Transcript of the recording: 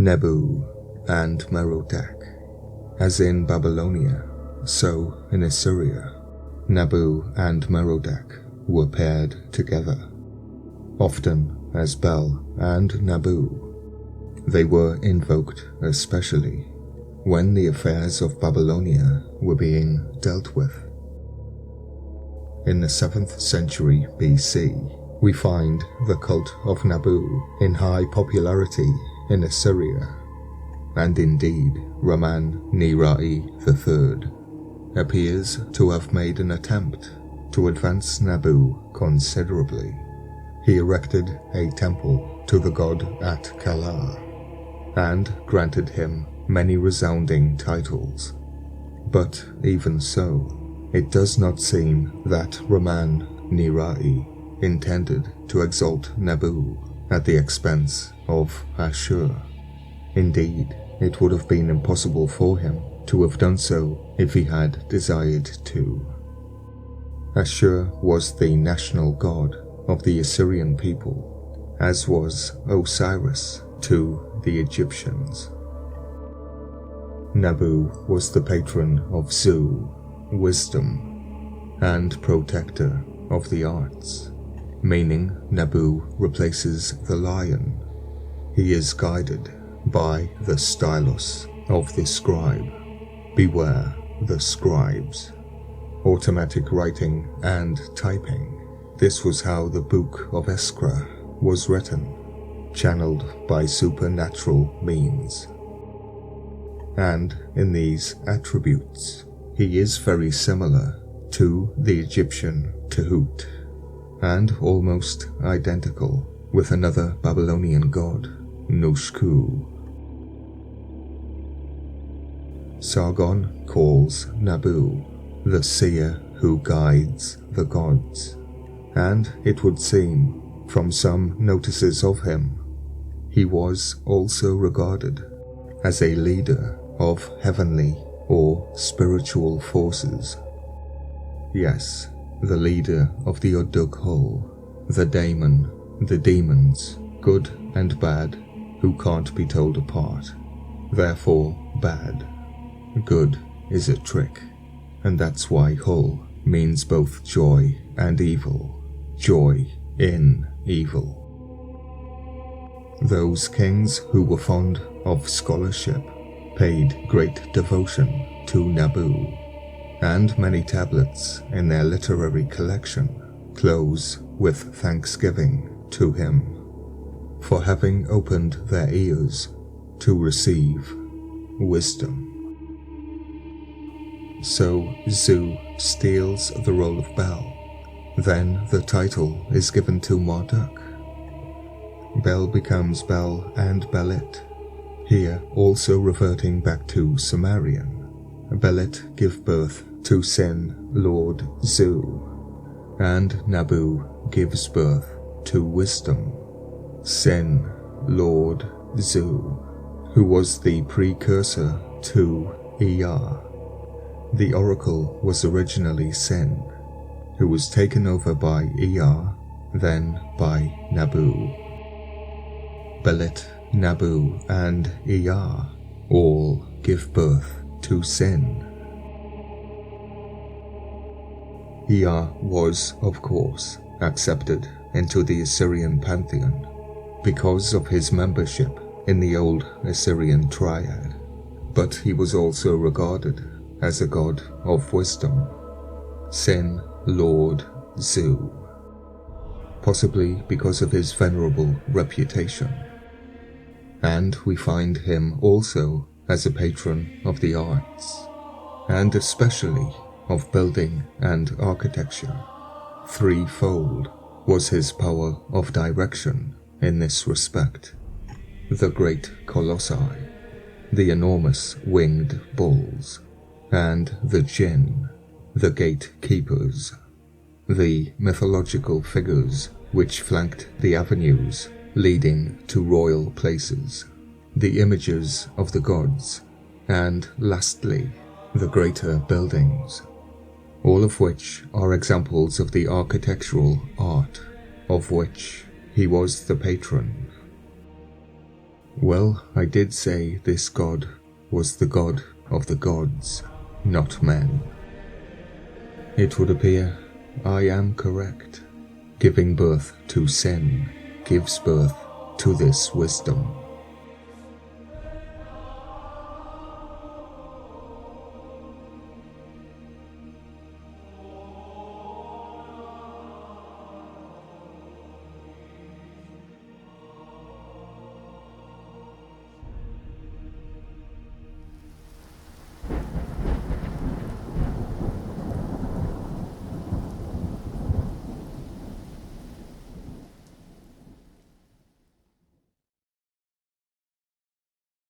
Nabu and Merodach. As in Babylonia, so in Assyria, Nabu and Merodach were paired together, often as Bel and Nabu. They were invoked especially when the affairs of Babylonia were being dealt with. In the 7th century BC, we find the cult of Nabu in high popularity in Assyria, and indeed Raman Nirai III appears to have made an attempt to advance Nabu considerably. He erected a temple to the god at Kala, and granted him many resounding titles. But even so, it does not seem that Raman Nirai intended to exalt Nabu at the expense of Ashur. Indeed, it would have been impossible for him to have done so if he had desired to. Ashur was the national god of the Assyrian people, as was Osiris to the Egyptians. Nabu was the patron of Zu, wisdom, and protector of the arts, meaning Nabu replaces the lion. He is guided by the stylus of the scribe. Beware the scribes. Automatic writing and typing. This was how the Book of Eskra was written, channeled by supernatural means. And in these attributes, he is very similar to the Egyptian Tehut, and almost identical with another Babylonian god, Nushku. Sargon calls Nabu the seer who guides the gods, and it would seem, from some notices of him, he was also regarded as a leader of heavenly or spiritual forces. Yes, the leader of the Uduk-Hul, the daemon, the demons, good and bad, who can't be told apart. Therefore, bad. Good is a trick, and that's why Hul means both joy and evil, joy in evil. Those kings who were fond of scholarship paid great devotion to Nabu, and many tablets in their literary collection close with thanksgiving to him for having opened their ears to receive wisdom. So Zu steals the role of Bel. Then the title is given to Marduk. Bel becomes Bel and Belit, here also reverting back to Sumerian. Belit give birth to Sin, Lord Zu, and Nabu gives birth to wisdom. Sin, Lord Zu, who was the precursor to Ea. The oracle was originally Sin, who was taken over by Ea, then by Nabu. Belit, Nabu, and Ea all give birth to Sin. Ea was, of course, accepted into the Assyrian pantheon because of his membership in the old Assyrian triad, but he was also regarded as a god of wisdom. Sin, Lord Zu, possibly because of his venerable reputation. And we find him also as a patron of the arts, and especially of building and architecture. Threefold was his power of direction in this respect. The great colossi, the enormous winged bulls, and the jinn, the gatekeepers, the mythological figures which flanked the avenues leading to royal places, the images of the gods, and lastly, the greater buildings, all of which are examples of the architectural art of which he was the patron. Well, I did say this god was the god of the gods, not men. It would appear I am correct. Giving birth to sin gives birth to this wisdom.